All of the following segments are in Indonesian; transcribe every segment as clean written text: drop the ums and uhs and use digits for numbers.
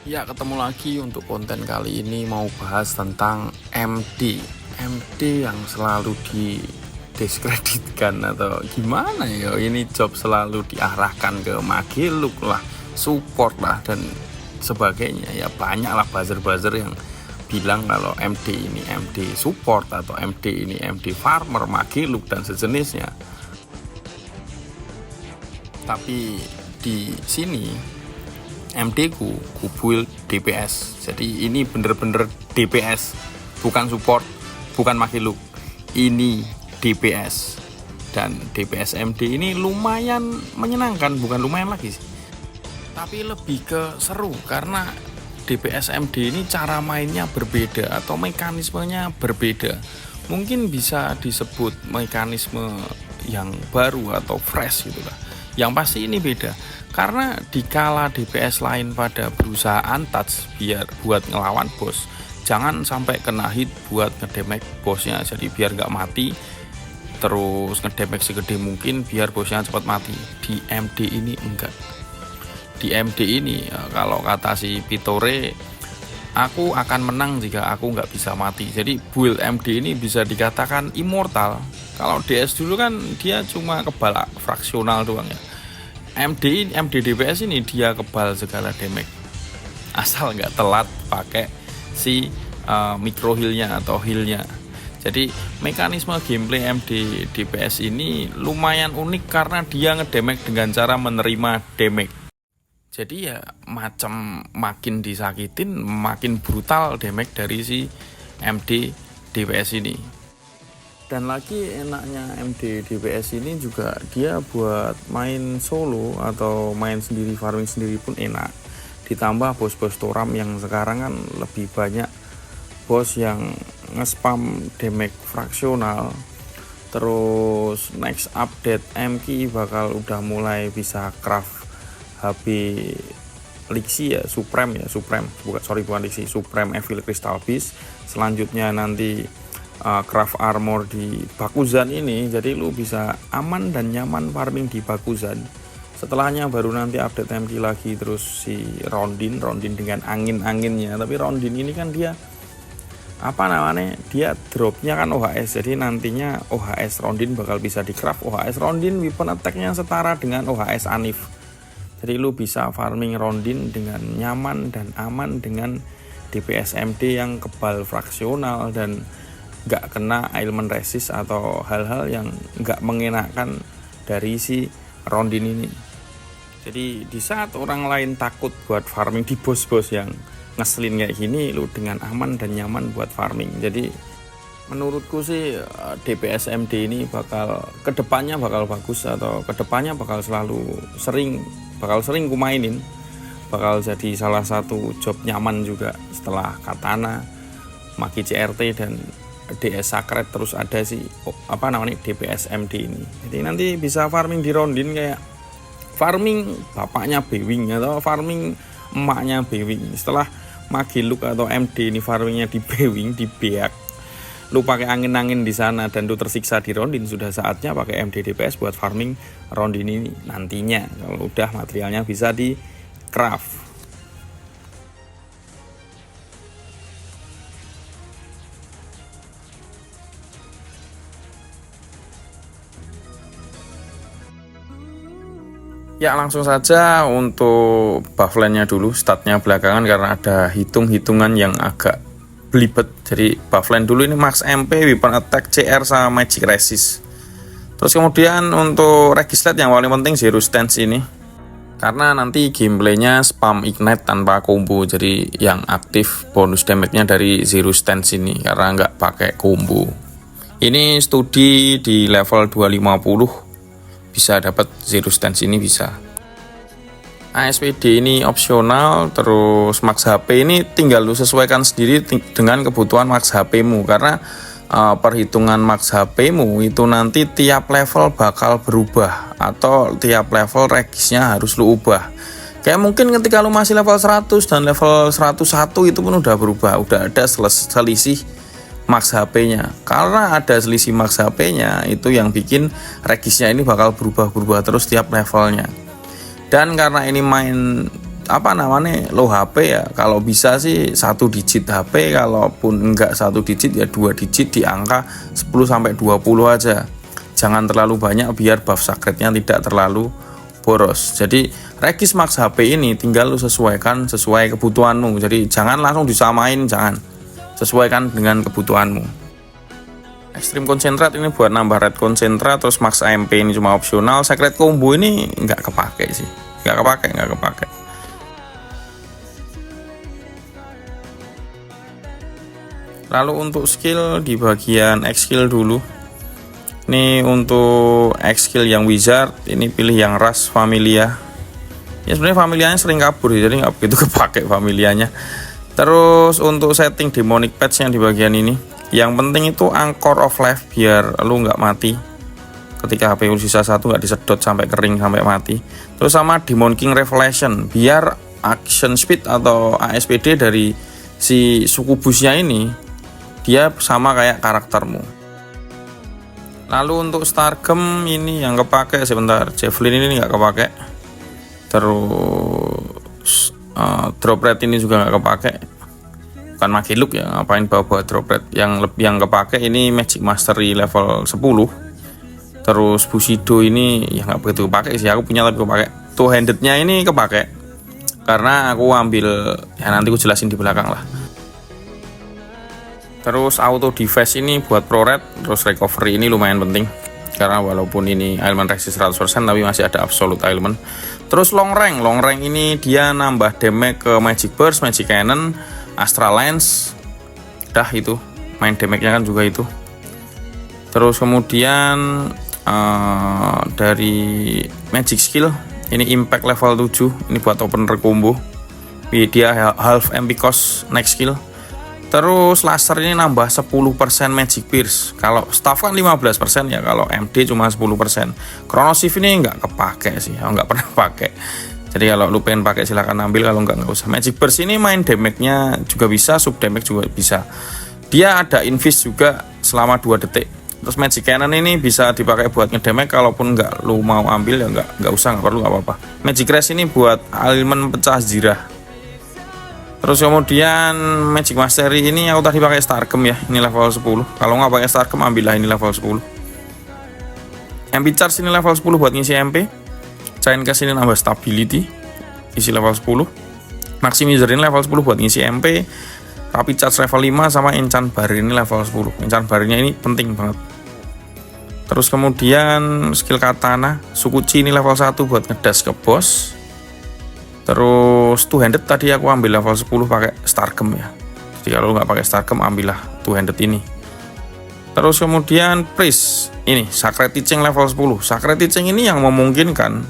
Ya, ketemu lagi untuk konten kali ini mau bahas tentang MD. MD yang selalu didiskreditkan atau gimana ya, ini job selalu diarahkan ke magiluk lah, support lah, dan sebagainya. Ya banyak lah buzzer-buzzer yang bilang kalau MD ini MD support atau MD ini MD farmer, magiluk, dan sejenisnya. Tapi di sini MD ku build DPS, jadi ini bener-bener DPS, bukan support, bukan makhluk, ini DPS. Dan DPS MD ini lumayan menyenangkan, bukan lumayan lagi sih, tapi lebih ke seru karena DPS MD ini cara mainnya berbeda atau mekanismenya berbeda. Mungkin bisa disebut mekanisme yang baru atau fresh gitu lah. Yang pasti ini beda karena dikala DPS lain pada berusaha untouch biar buat ngelawan bos, jangan sampai kena hit buat ngedamage bosnya, jadi biar gak mati, terus ngedamage segede mungkin biar bosnya cepat mati. Di MD ini enggak. Di MD ini kalau kata si Pitore, aku akan menang jika aku nggak bisa mati. Jadi build MD ini bisa dikatakan immortal. Kalau DS dulu kan dia cuma kebal fraksional doang ya. MD DPS ini dia kebal segala damage, asal nggak telat pakai si micro healnya atau healnya. Jadi mekanisme gameplay MD DPS ini lumayan unik karena dia ngedamage dengan cara menerima damage. Jadi ya macam makin disakitin makin brutal damage dari si MD DPS ini. Dan lagi enaknya MD DPS ini juga dia buat main solo atau main sendiri, farming sendiri pun enak. Ditambah bos-bos Toram yang sekarang kan lebih banyak bos yang nge-spam damage fraksional. Terus next update MK bakal udah mulai bisa craft HP Lixi ya, Supreme bukan Lixi, Supreme Evil Crystal Beast. Selanjutnya nanti craft armor di Bakuzan ini, jadi lu bisa aman dan nyaman farming di Bakuzan. Setelahnya baru nanti update MK lagi, terus si Rondin dengan angin-anginnya. Tapi Rondin ini kan dia dia dropnya kan OHS, jadi nantinya OHS Rondin bakal bisa di craft. OHS Rondin weapon attack-nya setara dengan OHS Anif, jadi lu bisa farming Rondin dengan nyaman dan aman dengan DPS MD yang kebal fraksional dan gak kena ailment resist atau hal-hal yang gak mengenakan dari si Rondin ini. Jadi di saat orang lain takut buat farming di bos-bos yang ngeselin kayak gini, lu dengan aman dan nyaman buat farming. Jadi menurutku sih DPS MD ini kedepannya bakal bagus, atau kedepannya bakal sering ku mainin, bakal jadi salah satu job nyaman juga setelah Katana, Maki CRT, dan DS Sacred. Terus ada DPS MD ini, jadi nanti bisa farming di Rondin kayak farming bapaknya Bewing atau farming emaknya Bewing. Setelah Magiluk atau MD ini farmingnya di Bewing, di Beak, lu pakai angin-angin di sana dan lu tersiksa di Rondin, sudah saatnya pakai MD DPS buat farming Rondin ini nantinya kalau udah materialnya bisa di craft. Ya, langsung saja untuk buffline-nya dulu, statnya belakangan karena ada hitung-hitungan yang agak belibet. Jadi buffline dulu ini max MP, weapon attack, CR, sama magic resist. Terus kemudian untuk regislet yang paling penting zero stance ini, karena nanti gameplaynya spam ignite tanpa combo, jadi yang aktif bonus damage-nya dari zero stance ini karena nggak pakai combo. Ini studi di level 250 bisa dapat zero stance ini bisa. ASPD ini opsional, terus max HP ini tinggal lu sesuaikan sendiri dengan kebutuhan max HP-mu, karena perhitungan max HP-mu itu nanti tiap level bakal berubah atau tiap level regisnya harus lu ubah. Kayak mungkin ketika lu masih level 100 dan level 101 itu pun udah berubah, udah ada selisih max HP-nya. Karena ada selisih max HP-nya itu yang bikin regisnya ini bakal berubah terus tiap levelnya. Dan karena ini main apa namanya low HP ya, kalau bisa sih 1 digit HP, kalaupun enggak 1 digit ya 2 digit di angka 10 sampai 20 aja. Jangan terlalu banyak biar buff sakretnya tidak terlalu boros. Jadi Regis Max HP ini tinggal lu sesuaikan sesuai kebutuhanmu. Jadi jangan langsung disamain, jangan. Sesuaikan dengan kebutuhanmu. Extreme Concentrate ini buat nambah red concentrate, terus Max AMP ini cuma opsional. Secret combo ini nggak kepake sih. Nggak kepake. Lalu untuk skill di bagian X skill dulu. Ini untuk X skill yang Wizard, ini pilih yang Rush Familia. Ya sebenarnya familianya sering kabur jadi nggak begitu kepake familianya. Terus untuk setting demonic patch yang di bagian ini, yang penting itu Anchor of Life biar lu nggak mati. Ketika HP lu sisa 1 nggak disedot sampai kering sampai mati. Terus sama Demon King Revelation biar action speed atau ASPD dari si sukubusnya ini dia sama kayak karaktermu. Lalu untuk Stargem ini yang kepake sebentar, Javelin ini nggak kepake. Terus drop rate ini juga nggak kepake. Bukan Magiluk ya, ngapain bawa drop rate. Yang kepake ini Magic Mastery level 10. Terus Bushido ini ya nggak begitu kepake sih, aku punya tapi kepake. Two handednya ini kepake karena aku ambil ya nanti aku jelasin di belakang lah. Terus auto defense ini buat pro red, terus recovery ini lumayan penting karena walaupun ini element resist 100% tapi masih ada absolute element. Terus long rank ini dia nambah damage ke Magic Burst, Magic Cannon, Astral Lance. Dah itu, main damage-nya kan juga itu. Terus kemudian dari Magic Skill ini Impact level 7, ini buat opener combo. Dia half MP cost next skill. Terus laser ini nambah 10% Magic Pierce. Kalau staff kan 15% ya, kalau MD cuma 10%. Chronoshift ini nggak kepake sih, aku nggak pernah pakai. Jadi kalau lu pengen pakai silahkan ambil, kalau nggak usah. Magic Burst ini main damage-nya juga bisa, sub damage juga bisa. Dia ada infuse juga selama 2 detik. Terus Magic Cannon ini bisa dipakai buat ngedamage, kalaupun nggak lu mau ambil ya nggak usah, nggak perlu, nggak apa-apa. Magic Crash ini buat elemen pecah zirah. Terus kemudian Magic Mastery ini aku tadi pakai Stargem ya, ini level 10. Kalau nggak pakai Stargem ambillah ini level 10. MP Charge ini level 10 buat ngisi MP. Chain Cast ini nambah stability, isi level 10. Maximizer ini level 10 buat ngisi MP. Rapid Charge level 5 sama Enchant Bar ini level 10. Enchant Bar-nya ini penting banget. Terus kemudian skill Katana Sukuchi ini level 1 buat ngedas ke boss. Terus two handed tadi aku ambil level 10 pakai Stargem ya. Jadi kalau nggak pakai Stargem ambillah two handed ini. Terus kemudian Priest ini Sacred Teaching level 10. Sacred Teaching ini yang memungkinkan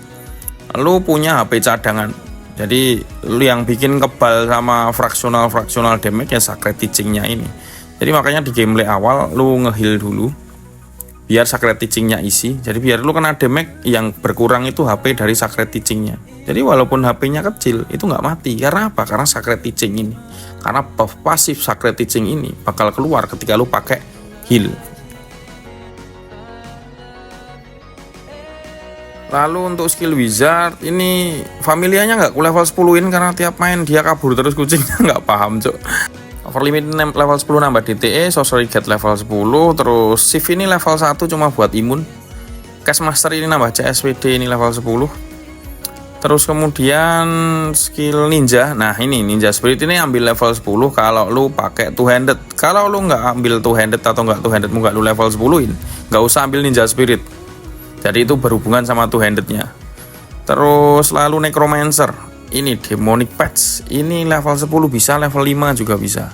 lu punya HP cadangan. Jadi lu yang bikin kebal sama fractional damage ya Sacred Teaching-nya ini. Jadi makanya di gameplay awal lu nge-heal dulu biar Sacred Teaching-nya isi. Jadi biar lu kena damage yang berkurang itu HP dari Sacred Teaching-nya. Jadi walaupun HP-nya kecil itu nggak mati. Karena apa? Karena Sacred Teaching ini. Karena buff pasif Sacred Teaching ini bakal keluar ketika lu pakai heal. Lalu untuk skill Wizard ini familianya nggak ku level 10-in karena tiap main dia kabur terus kucingnya, nggak paham cok. Overlimit level 10 nambah DTE, Sorcery Gate level 10, terus Shift ini level 1 cuma buat imun. Cast Master ini nambah CSWD ini level 10. Terus kemudian skill Ninja, nah ini Ninja Spirit ini ambil level 10 kalau lu pakai two handed. Kalau lu nggak ambil two handed atau nggak two handedmu nggak lu level 10-in, nggak usah ambil Ninja Spirit. Jadi itu berhubungan sama two handednya. Terus lalu Necromancer ini Demonic Patch ini level 10 bisa, level 5 juga bisa.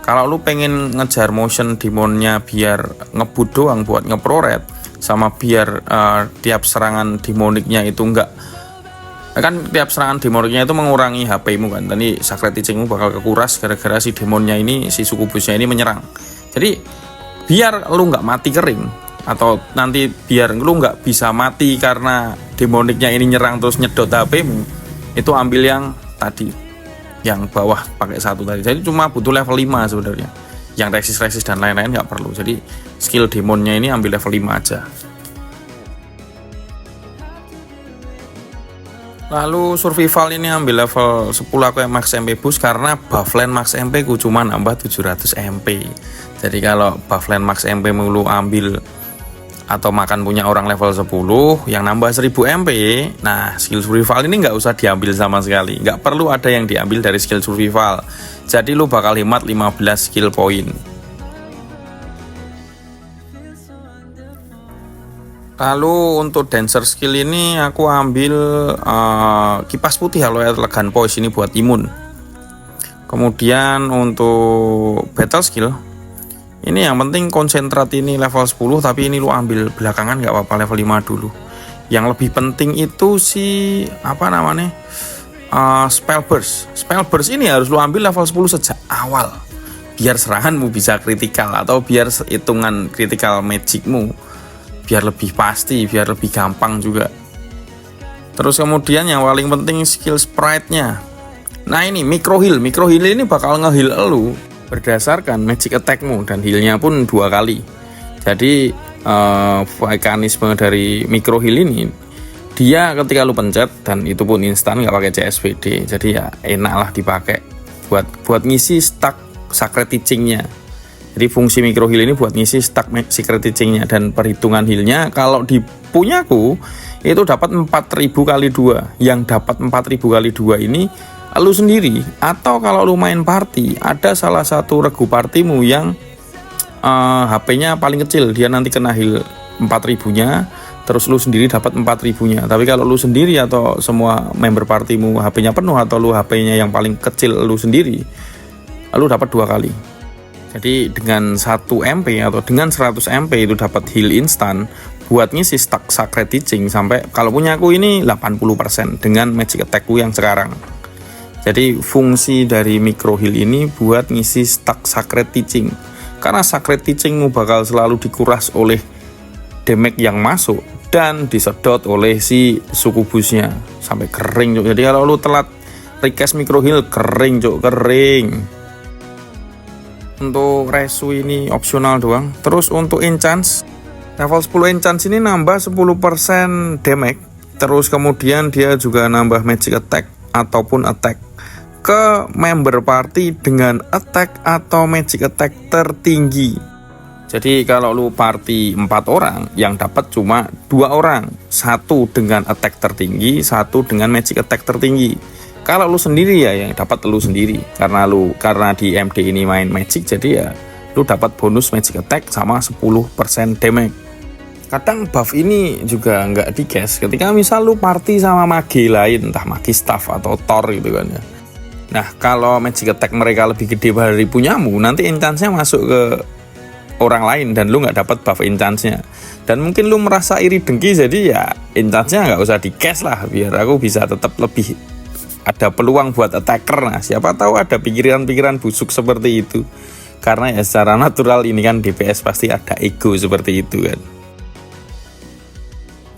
Kalau lu pengen ngejar motion demonnya biar ngebut doang buat ngepro-red, sama biar tiap serangan demoniknya itu enggak, kan tiap serangan demoniknya itu mengurangi HP-mu kan. Tadi Sacred Teaching-mu bakal kekuras gara-gara si demonnya ini, si sukubusnya ini menyerang. Jadi biar lu nggak mati kering, atau nanti biar lu nggak bisa mati karena demoniknya ini nyerang terus nyedot HP-mu, itu ambil yang tadi, yang bawah pakai 1 tadi. Jadi cuma butuh level 5 sebenarnya. Yang resist dan lain-lain nggak perlu. Jadi skill demonnya ini ambil level 5 aja. Lalu survival ini ambil level 10 aku yang max MP boost karena buffline max MP ku cuma nambah 700 MP. Jadi kalau buffline max MP mulu ambil atau makan punya orang level 10 yang nambah 1000 MP, nah skill survival ini nggak usah diambil sama sekali, nggak perlu ada yang diambil dari skill survival. Jadi lu bakal hemat 15 skill point. Lalu untuk dancer skill ini aku ambil kipas putih Aloe Elegan Poise ini buat imun. Kemudian untuk battle skill ini yang penting konsentrat ini level 10, tapi ini lu ambil belakangan nggak apa-apa, level 5 dulu. Yang lebih penting itu si spell burst. Spell burst ini harus lu ambil level 10 sejak awal biar seranganmu bisa kritikal atau biar hitungan kritikal magicmu biar lebih pasti, biar lebih gampang juga. Terus kemudian yang paling penting skill sprite-nya. Nah ini micro heal ini bakal nge-heal elu berdasarkan magic attack-mu dan heal-nya pun 2 kali. Jadi mekanisme dari micro heal ini dia ketika lu pencet dan itu pun instan, nggak pakai CSVD. Jadi ya enak lah dipakai buat ngisi stack sacred teaching-nya. Jadi fungsi micro heal ini buat ngisi stack secret teaching-nya, dan perhitungan heal-nya kalau di punyaku itu dapat 4000 kali 2. Yang dapat 4000 kali 2 ini lu sendiri, atau kalau lu main party ada salah satu regu partimu yang HP-nya paling kecil, dia nanti kena heal 4000-nya, terus lu sendiri dapat 4000-nya. Tapi kalau lu sendiri atau semua member partimu HP-nya penuh, atau lu HP-nya yang paling kecil lu sendiri, lu dapat 2 kali. Jadi dengan 1 MP atau dengan 100 MP itu dapat heal instan buat ngisi stack sacred teaching sampai kalau punya aku ini 80% dengan magic attack-ku yang sekarang. Jadi fungsi dari micro heal ini buat ngisi stack sacred teaching. Karena sacred teachingmu bakal selalu dikuras oleh damage yang masuk dan disedot oleh si sukubusnya sampai kering. Jadi kalau lu telat request micro heal kering. Untuk resu ini opsional doang. Terus untuk enchant level 10 enchant ini nambah 10% damage. Terus kemudian dia juga nambah magic attack ataupun attack ke member party dengan attack atau magic attack tertinggi. Jadi kalau lu party 4 orang, yang dapat cuma 2 orang, 1 dengan attack tertinggi, 1 dengan magic attack tertinggi. Kalau lu sendiri ya yang dapat lu sendiri, karena di MD ini main magic, jadi ya lu dapat bonus magic attack sama 10% damage. Kadang buff ini juga nggak di cash ketika misal lu party sama mage lain, entah mage staff atau Thor gitu kan ya. Nah kalau magic attack mereka lebih gede dari punyamu, nanti enchant-nya masuk ke orang lain dan lu nggak dapat buff enchant-nya. Dan mungkin lu merasa iri dengki, jadi ya enchant-nya nggak usah di cash lah, biar aku bisa tetap lebih ada peluang buat attacker. Nah siapa tahu ada pikiran-pikiran busuk seperti itu, karena ya secara natural ini kan DPS pasti ada ego seperti itu kan.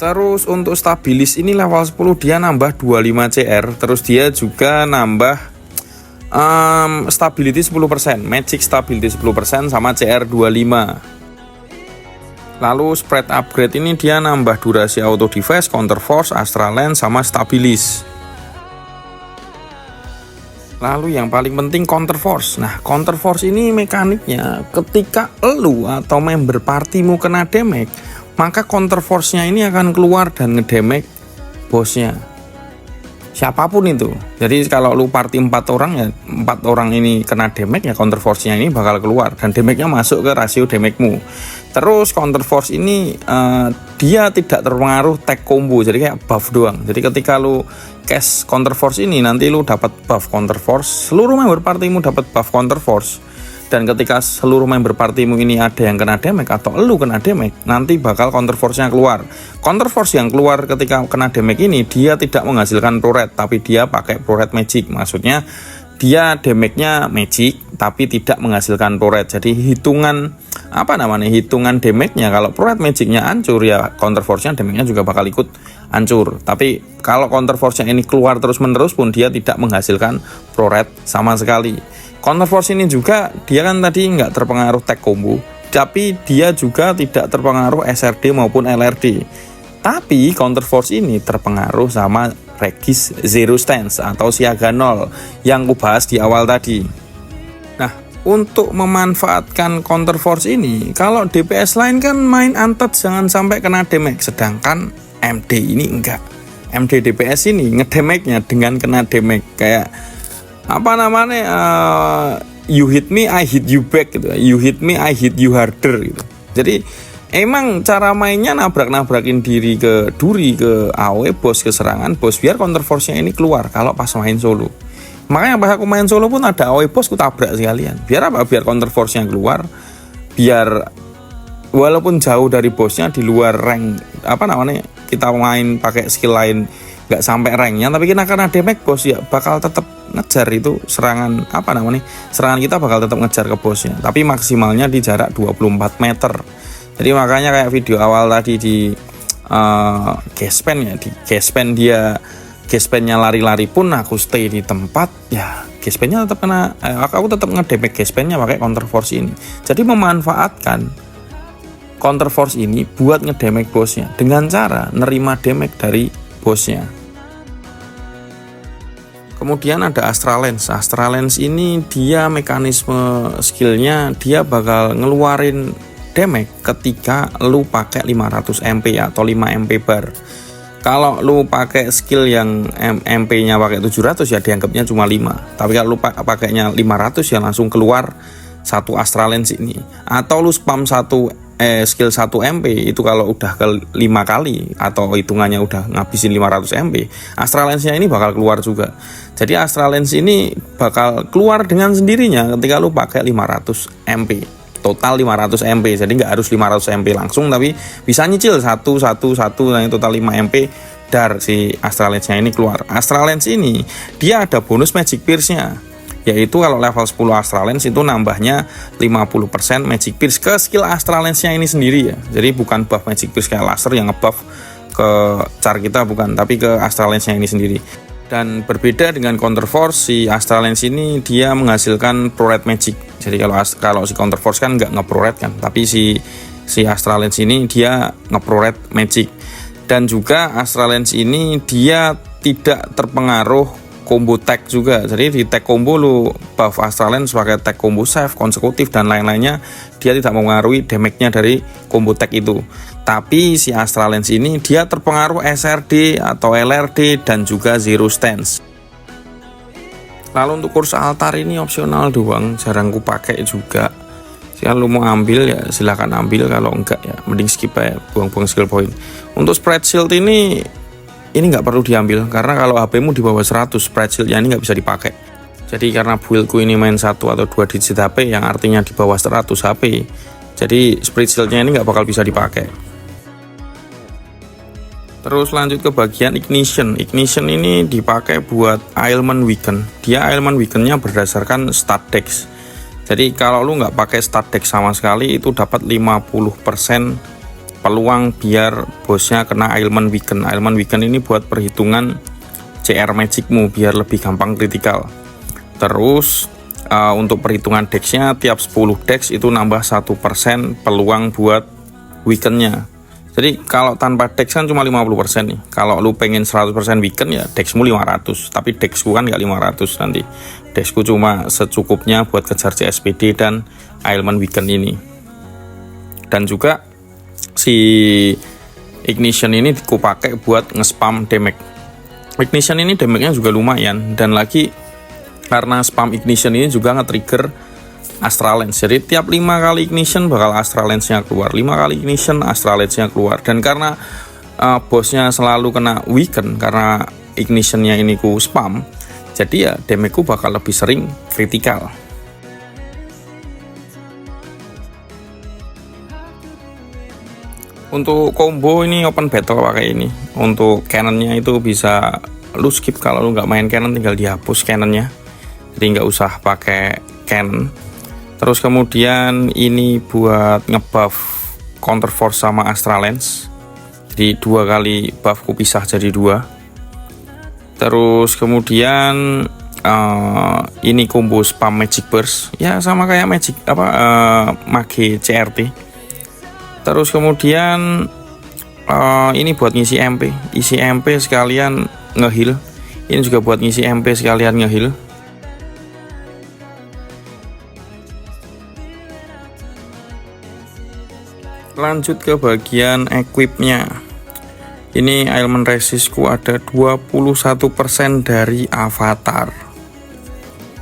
Terus untuk stabilis ini level 10 dia nambah 25 CR, terus dia juga nambah stability 10%, magic stability 10% sama CR 25. Lalu spread upgrade ini dia nambah durasi auto defense, counter force, astral lens sama stabilis. Lalu yang paling penting counter force. Nah counter force ini mekaniknya ketika elu atau member partimu kena damage, maka counter force-nya ini akan keluar dan ngedamage bosnya, siapapun itu. Jadi kalau lu party 4 orang ya 4 orang ini kena damage, ya counter force-nya ini bakal keluar dan damage-nya masuk ke rasio damage-mu. Terus counter force ini dia tidak terpengaruh tag combo, jadi kayak buff doang. Jadi ketika lu cast counter force ini, nanti lu dapat buff counter force, seluruh member partimu dapat buff counter force. Dan ketika seluruh member partimu ini ada yang kena damage atau lu kena damage, nanti bakal counter force-nya keluar. Counter force yang keluar ketika kena damage ini dia tidak menghasilkan pro red, tapi dia pakai pro red magic. Maksudnya dia damage-nya magic tapi tidak menghasilkan pro red. Jadi hitungan hitungan damage-nya, kalau pro red magic-nya hancur ya counter force-nya damage-nya juga bakal ikut hancur. Tapi kalau counter force-nya ini keluar terus-menerus pun dia tidak menghasilkan pro red sama sekali. Counter force ini juga dia kan tadi nggak terpengaruh tag combo, tapi dia juga tidak terpengaruh SRD maupun LRD. Tapi counter force ini terpengaruh sama practice zero stance atau siaga nol yang kubahas di awal tadi. Nah, untuk memanfaatkan counter force ini, kalau DPS lain kan main untouch jangan sampai kena damage, sedangkan MD ini enggak. MD DPS ini ngedamage-nya dengan kena damage, kayak apa namanya, you hit me I hit you back gitu. You hit me I hit you harder gitu. Jadi emang cara mainnya nabrak-nabrakin diri ke duri, ke AoE bos, ke serangan bos, biar counter force-nya ini keluar kalau pas main solo. Makanya pas aku main solo pun ada AoE bos ku tabrak sekalian. Biar apa? Biar counter force-nya keluar, biar walaupun jauh dari bosnya, di luar rank apa namanya, kita main pakai skill lain nggak sampai ranknya, tapi kita karena damage bos ya bakal tetap ngejar itu serangan, apa namanya, serangan kita bakal tetap ngejar ke bosnya, tapi maksimalnya di jarak 24 meter. Jadi makanya kayak video awal tadi di Gaspen ya, di Gaspen dia Gaspennya lari-lari pun aku stay di tempat, ya Gaspennya tetap kena, aku tetap ngedamage Gaspennya pakai counter force ini. Jadi memanfaatkan counter force ini buat ngedamage bosnya dengan cara nerima damage dari bosnya. Kemudian ada Astral Lens. Astral Lens ini dia mekanisme skillnya, dia bakal ngeluarin damage ketika lu pakai 500 MP atau 5 MP bar. Kalau lu pakai skill yang MP-nya pakai 700 ya dianggapnya cuma 5. Tapi kalau lu pakainya 500 ya langsung keluar satu Astral Lens ini. Atau lu spam skill 1 MP itu kalau udah ke 5 kali atau hitungannya udah ngabisin 500 MP, Astral Lens-nya ini bakal keluar juga. Jadi Astral Lens ini bakal keluar dengan sendirinya ketika lu pakai 500 MP. Total 500 MP, jadi nggak harus 500 MP langsung, tapi bisa nyicil satu, nah total 5 MP dar si Astral Lens-nya ini keluar. Astral Lens ini dia ada bonus Magic Pierce-nya, yaitu kalau level 10 Astral Lens itu nambahnya 50% Magic Pierce ke skill Astral Lens-nya ini sendiri ya. Jadi bukan buff Magic Pierce kayak laser yang ngebuff ke char kita, bukan, tapi ke Astral Lens-nya ini sendiri. Dan berbeda dengan counter force, si Astral Lens ini dia menghasilkan pro-red magic. Jadi kalau si counter force kan nggak nge-pro-red kan, tapi si Astral Lens ini dia nge-pro-red magic. Dan juga Astral Lens ini dia tidak terpengaruh combo tag juga. Jadi di tag combo lu buff Astral Lens pakai tag combo save, konsekutif dan lain-lainnya, dia tidak mempengaruhi damage-nya dari combo tag itu. Tapi si Astral Lens ini dia terpengaruh SRD atau LRD dan juga zero stance. Lalu untuk kurs altar ini opsional doang, jarang ku pakai juga. Kalau mau ambil ya silakan ambil, kalau enggak ya mending skip aja, buang-buang skill point. Untuk spread shield ini nggak perlu diambil, karena kalau HP-mu di bawah 100 spread shield-nya ini nggak bisa dipakai. Jadi karena build-ku ini main 1 atau 2 digit HP yang artinya di bawah 100 HP, jadi spread shield-nya ini nggak bakal bisa dipakai. Terus lanjut ke bagian ignition. Ignition ini dipakai buat ailment weaken. Dia ailment weaken-nya berdasarkan stat dex. Jadi kalau lu nggak pakai stat dex sama sekali, itu dapat 50% peluang biar bosnya kena ailment weaken. Ailment weaken ini buat perhitungan CR magicmu biar lebih gampang kritikal. Terus untuk perhitungan dex-nya, tiap 10 dex itu nambah 1% peluang buat weaken-nya. Jadi kalau tanpa dex kan cuma 50% nih. Kalau lu pengen 100% weaken ya dexmu 500, tapi dexku kan nggak 500 nanti. Dexku cuma secukupnya buat kejar CSPD dan ailment weaken ini. Dan juga si ignition ini aku pakai buat nge-spam damage. Ignition ini damage-nya juga lumayan, dan lagi karena spam ignition ini juga nge-trigger Astral Lens. Jadi tiap 5 kali ignition bakal Astral Lens-nya keluar, 5 kali ignition Astral Lens-nya keluar. Dan karena bosnya selalu kena weaken karena ignition-nya ini ku spam, jadi ya damage-ku bakal lebih sering kritikal. Untuk combo ini open battle pakai ini. Untuk cannon-nya itu bisa lu skip, kalau lu nggak main cannon tinggal dihapus cannon-nya. Jadi nggak usah pakai cannon. Terus kemudian ini buat ngebuff counter force sama Astral Lens. Jadi 2 kali buffku pisah jadi 2. Terus kemudian ini combo spam magic burst. Ya sama kayak magic mage CRT. Terus kemudian ini buat ngisi MP. Isi MP sekalian ngeheal. Ini juga buat ngisi MP sekalian ngeheal. Lanjut ke bagian equipnya. Ini ailment resistku ada 21% dari avatar.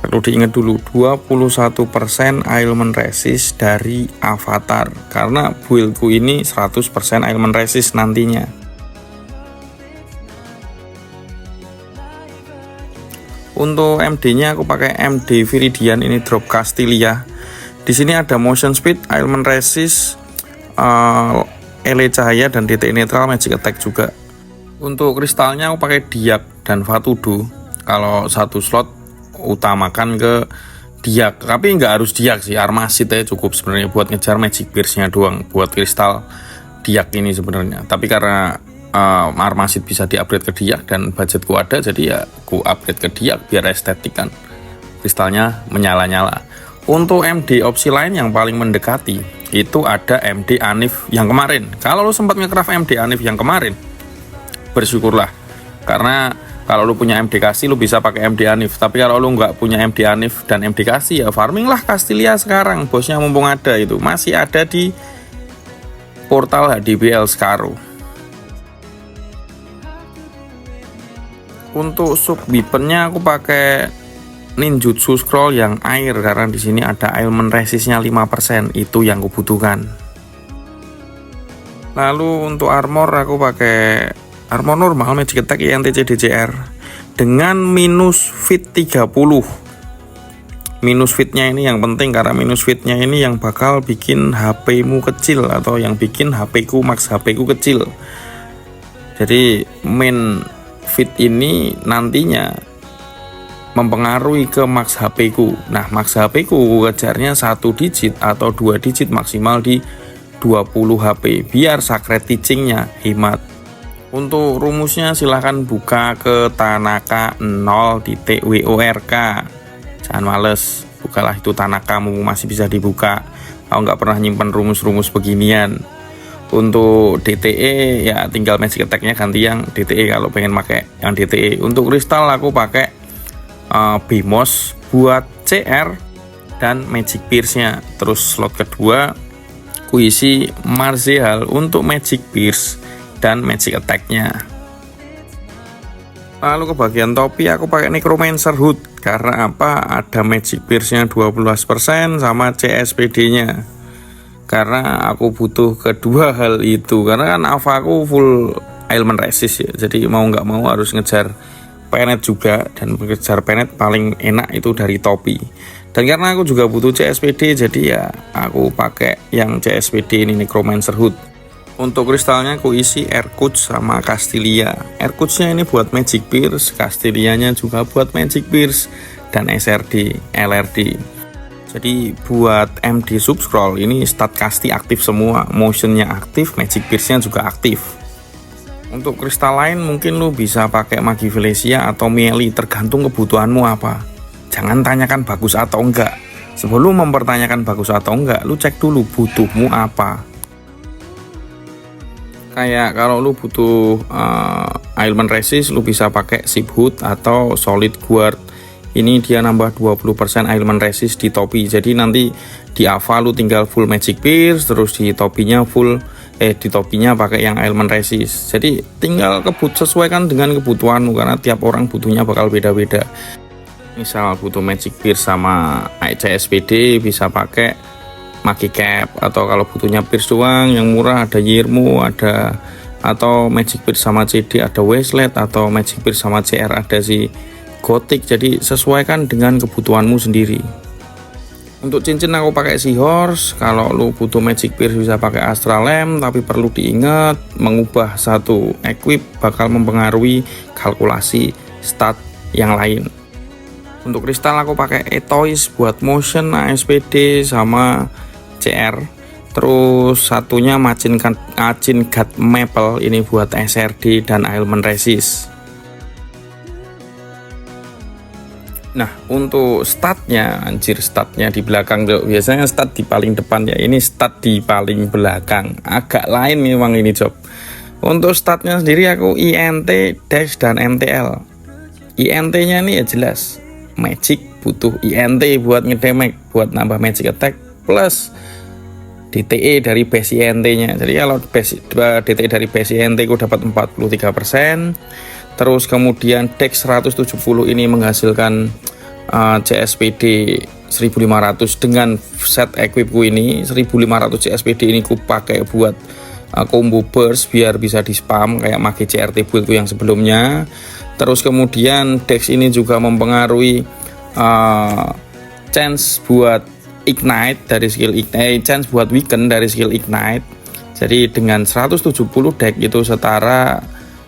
Perlu diingat dulu, 21% ailment resist dari avatar, karena buildku ini 100% ailment resist nantinya. Untuk MD-nya aku pakai MD Viridian, ini drop Castilia. Di sini ada motion speed, ailment resist, ele cahaya, dan DTE netral, magic attack juga. Untuk kristalnya aku pakai diak dan vatudo. Kalau satu slot utamakan ke diak, tapi nggak harus diak sih, armasid aja cukup sebenarnya buat ngejar magic pierce-nya doang. Buat kristal diak ini sebenarnya, tapi karena armasid bisa di-upgrade ke diak dan budgetku ada, jadi ya ku upgrade ke diak biar estetik kan, kristalnya menyala-nyala. Untuk MD opsi lain yang paling mendekati itu ada MD Anif yang kemarin. Kalau lu sempat nge-craft MD Anif yang kemarin, bersyukurlah, karena kalau lu punya MD Kasih lu bisa pakai MD Anif. Tapi kalau lu nggak punya MD Anif dan MD Kasih, ya farming lah Castilia sekarang, bosnya mumpung ada. Itu masih ada di portal HDBL Skaro. Untuk sub weaponnya aku pakai ninjutsu scroll yang air, karena di sini ada ailment resistnya 5%, itu yang kubutuhkan. Lalu untuk armor aku pakai armor normal magic attack INTC DCR dengan minus fit 30. Minus fitnya ini yang penting, karena minus fitnya ini yang bakal bikin HP-mu kecil, atau yang bikin HP-ku max HP-ku kecil. Jadi main fit ini nantinya mempengaruhi ke max HP-ku. Nah, max HP-ku kejarnya 1 digit atau 2 digit maksimal di 20 HP biar secret teachingnya hemat. Untuk rumusnya silahkan buka ke Tanaka 0.work. Jangan males, bukalah itu Tanakamu, masih bisa dibuka. Aku nggak pernah nyimpen rumus-rumus beginian. Untuk DTE ya tinggal magic attack-nya ganti yang DTE kalau pengen pakai yang DTE. Untuk kristal aku pakai Bimos buat CR dan magic pierce-nya. Terus slot kedua kuisi Marzeal untuk magic pierce dan magic attack-nya. Lalu ke bagian topi aku pakai Necromancer Hood, karena apa? Ada magic pierce-nya 12% sama CSPD-nya. Karena aku butuh kedua hal itu, karena kan alpha aku full ailment resist ya. Jadi mau nggak mau harus ngejar penet juga, dan mengejar penet paling enak itu dari topi. Dan karena aku juga butuh CSPD, jadi ya aku pakai yang CSPD ini, Necromancer Hood. Untuk kristalnya aku isi Erkut sama Castilia. Erkutnya ini buat magic pierce, Castilianya juga buat magic pierce dan SRD, LRD. Jadi buat MD subscroll ini stat Casti aktif semua, motionnya aktif, magic pierce-nya juga aktif. Untuk kristal lain mungkin lu bisa pakai Magi Felesia atau Mieli, tergantung kebutuhanmu apa. Jangan tanyakan bagus atau enggak. Sebelum mempertanyakan bagus atau enggak, lu cek dulu butuhmu apa. Kayak kalau lu butuh ailment resist, lu bisa pakai Ship Hood atau Solid Guard. Ini dia nambah 20% ailment resist di topi. Jadi nanti di Ava lu tinggal full magic pierce, terus di topinya di topinya pakai yang ailment resist. Jadi tinggal sesuaikan dengan kebutuhanmu, karena tiap orang butuhnya bakal beda-beda. Misal butuh magic pierce sama CSPD bisa pakai Magi Cap, atau kalau butuhnya pierce doang yang murah ada Yirmu, ada, atau magic pierce sama CD ada Wasteland, atau magic pierce sama CR ada si Gothic. Jadi sesuaikan dengan kebutuhanmu sendiri. Untuk cincin aku pakai Seahorse. Kalau lu butuh magic pierce bisa pakai Astral Lamp, tapi perlu diingat mengubah satu equip bakal mempengaruhi kalkulasi stat yang lain. Untuk kristal aku pakai Etois buat motion, ASPD sama CR. Terus satunya Machin God Maple ini buat SRD dan ailment resist. Nah, untuk statnya, statnya di belakang tuh. Biasanya stat di paling depan ya, ini stat di paling belakang. Agak lain memang ini job. Untuk statnya sendiri aku INT, Dash, dan MTL. INT nya ini ya jelas magic, butuh INT buat ngedamage, buat nambah magic attack, plus DTE dari base INT nya. Jadi kalau DTE dari base INT ku dapat 43%. Terus kemudian Dex 170 ini menghasilkan CSPD 1500. Dengan set equipku ini 1500 CSPD ini ku pakai buat combo burst biar bisa di spam kayak make CRT buildku yang sebelumnya. Terus kemudian Dex ini juga mempengaruhi chance buat ignite dari skill ignite, chance buat weaken dari skill ignite. Jadi dengan 170 deck itu setara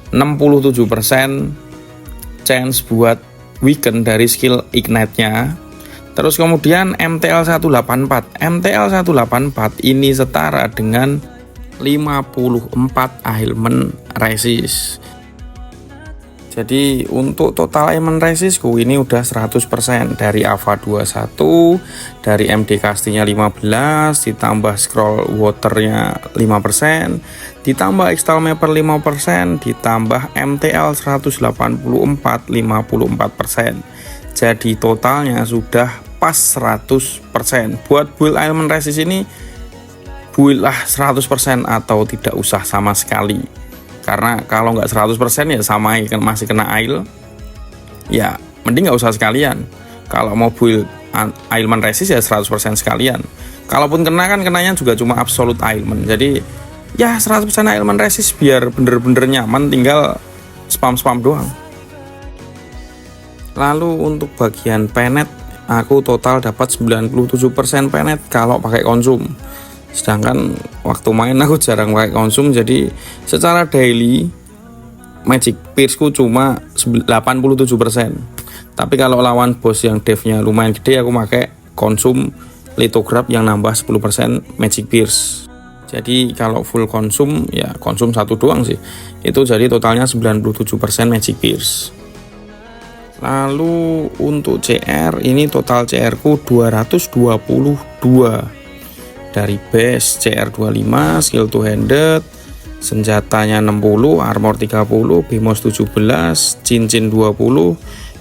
67% chance buat weaken dari skill ignite-nya. Terus kemudian MTL 184. MTL 184 ini setara dengan 54 ailment resist. Jadi untuk total ailment resistku ini udah 100%. Dari Ava 21, dari MD Castinya 15, ditambah scroll waternya 5%, ditambah Extal Mapper 5%, ditambah MTL 184 54%. Jadi totalnya sudah pas 100%. Buat build ailment resist ini build lah 100% atau tidak usah sama sekali. Karena kalau nggak 100% ya sama kan masih kena ail, ya mending nggak usah sekalian. Kalau mau build ailment resist ya 100% sekalian. Kalaupun kena kan kenanya juga cuma absolute ailment. Jadi ya 100% ailment resist biar bener-bener nyaman, tinggal spam-spam doang. Lalu untuk bagian penet, aku total dapat 97% penet kalau pakai konsum. Sedangkan waktu main aku jarang pakai konsum, jadi secara daily magic pierce-ku cuma 87%. Tapi kalau lawan bos yang devnya lumayan gede, aku pakai konsum lithograph yang nambah 10% magic pierce. Jadi kalau full konsum ya konsum satu doang sih. Itu jadi totalnya 97% magic pierce. Lalu untuk CR ini total CR ku 222. Dari base CR25, skill 2 handed, senjatanya 60, armor 30, Bemos 17, cincin 20,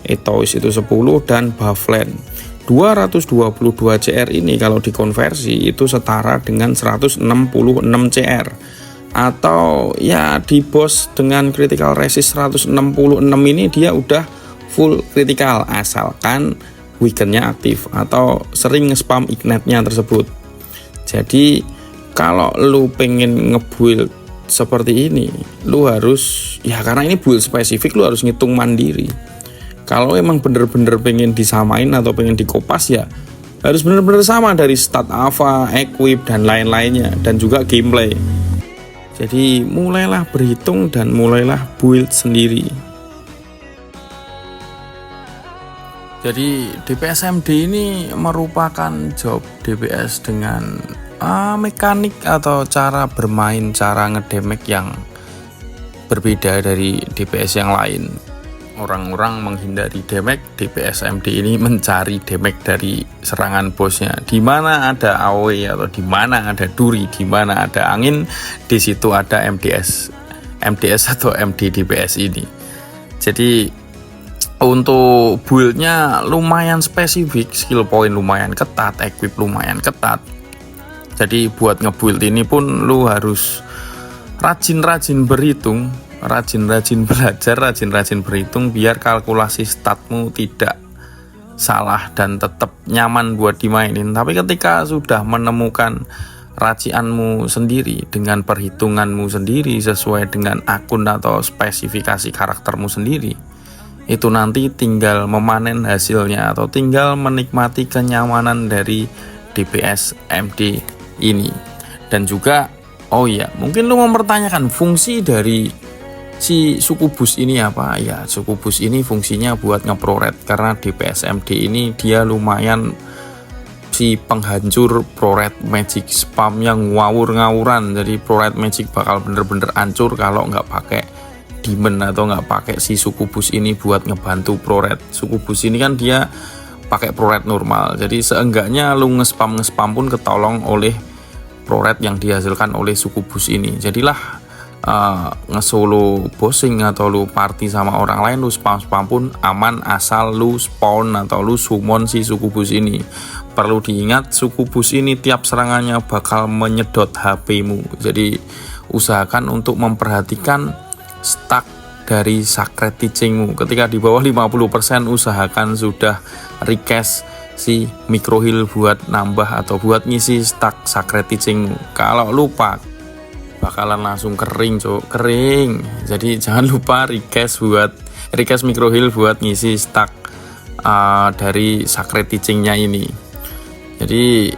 etois itu 10, dan buffland. 222 CR ini kalau dikonversi itu setara dengan 166 CR. Atau ya di boss dengan critical resist 166 ini dia udah full critical asalkan weakennya aktif atau sering nge-spam ignite-nya tersebut. Jadi kalau lu pengen ngebuild seperti ini, lu harus ya karena ini build spesifik, lu harus ngitung mandiri. Kalau emang bener-bener pengen disamain atau pengen dikopas ya harus bener-bener sama dari stat Ava, equip dan lain-lainnya, dan juga gameplay. Jadi mulailah berhitung dan mulailah build sendiri. Jadi DPS MD ini merupakan job DPS dengan mekanik atau cara bermain, cara ngedamage yang berbeda dari DPS yang lain. Orang-orang menghindari damage, DPS MD ini mencari damage dari serangan bosnya. Di mana ada AoE atau di mana ada duri, di mana ada angin, di situ ada MDS atau MD DPS ini. Jadi untuk buildnya lumayan spesifik, skill point lumayan ketat, equip lumayan ketat. Jadi buat ngebuild ini pun lu harus rajin-rajin berhitung, rajin-rajin belajar, rajin-rajin berhitung biar kalkulasi statmu tidak salah dan tetap nyaman buat dimainin. Tapi ketika sudah menemukan racianmu sendiri dengan perhitunganmu sendiri sesuai dengan akun atau spesifikasi karaktermu sendiri, itu nanti tinggal memanen hasilnya atau tinggal menikmati kenyamanan dari DPS MD ini. Dan juga oh iya, mungkin lu mempertanyakan fungsi dari si Succubus ini apa? Ya, Succubus ini fungsinya buat ngeproret, karena DPS MD ini dia lumayan si penghancur proret magic, spam yang ngawur-ngawuran. Jadi proret magic bakal bener-bener hancur kalau nggak pakai demon atau nggak pakai si Succubus ini buat ngebantu proret. Succubus ini kan dia pakai proret normal, jadi seenggaknya lu ngespam pun ketolong oleh proret yang dihasilkan oleh Succubus ini. Jadilah ngesolo bossing atau lu party sama orang lain, lu spam pun aman asal lu spawn atau lu summon si Succubus ini. Perlu diingat, Succubus ini tiap serangannya bakal menyedot HP-mu, jadi usahakan untuk memperhatikan stack dari Sacred Teaching-mu. Ketika di bawah 50% usahakan sudah request si micro heal buat nambah atau buat ngisi stack Sacred Teaching-mu. Kalau lupa bakalan langsung kering, kering. Jadi jangan lupa request micro heal buat ngisi stack dari Sacred Teaching-nya ini. Jadi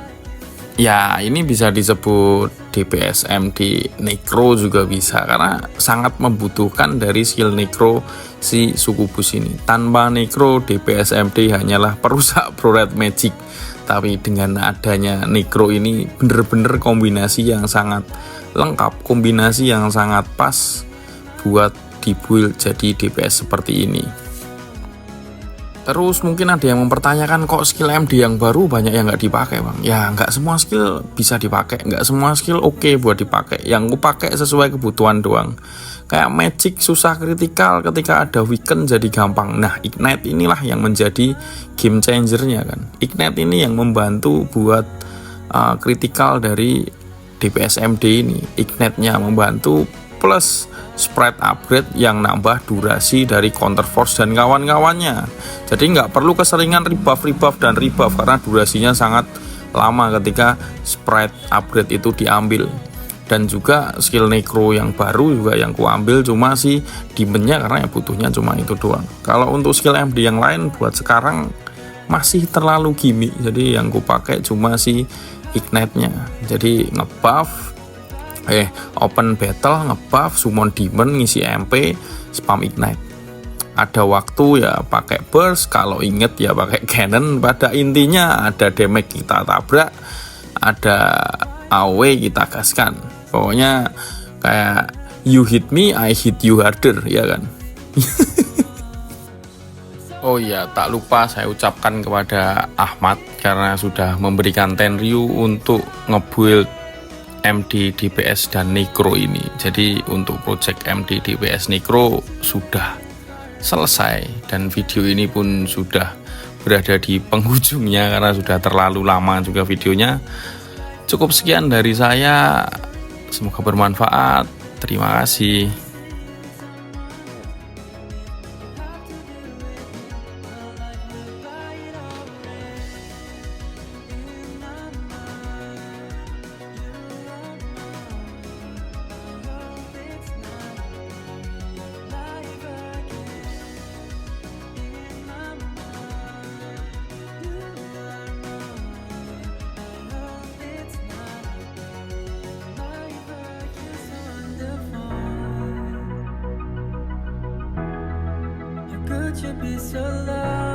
ya ini bisa disebut DPS MD Necro juga bisa, karena sangat membutuhkan dari skill Necro si Succubus ini. Tanpa Necro, DPS MD hanyalah perusak Pro Red Magic. Tapi dengan adanya Necro ini bener-bener kombinasi yang sangat lengkap, kombinasi yang sangat pas buat dibuild jadi DPS seperti ini. Terus mungkin ada yang mempertanyakan, kok skill MD yang baru banyak yang nggak dipakai bang? Ya nggak semua skill bisa dipakai, nggak semua skill oke buat dipakai. Yang aku pakai sesuai kebutuhan doang. Kayak Magic susah kritikal, ketika ada Weaken jadi gampang. Nah Ignite inilah yang menjadi game changernya kan. Ignite ini yang membantu buat kritikal dari DPS MD ini. Ignite-nya membantu plus spread upgrade yang nambah durasi dari counter force dan kawan-kawannya. Jadi nggak perlu keseringan rebuff dan rebuff karena durasinya sangat lama ketika spread upgrade itu diambil. Dan juga skill Necro yang baru juga yang kuambil cuma si demonnya, karena ya butuhnya cuma itu doang. Kalau untuk skill MD yang lain buat sekarang masih terlalu gimmick, jadi yang kupakai cuma si Ignite-nya. Jadi ngebuff open battle, ngebuff, summon demon, ngisi MP, spam Ignite. Ada waktu ya pakai burst, kalau inget ya pakai cannon. Pada intinya ada damage kita tabrak, ada AoE kita gaskan. Pokoknya kayak you hit me, I hit you harder, ya kan? Oh iya, tak lupa saya ucapkan kepada Ahmad karena sudah memberikan Tenryu untuk ngebuild MD DPS dan Necro ini. Jadi untuk project MD DPS Necro sudah selesai dan video ini pun sudah berada di penghujungnya karena sudah terlalu lama juga videonya. Cukup sekian dari saya, semoga bermanfaat. Terima kasih. Could you be so loud?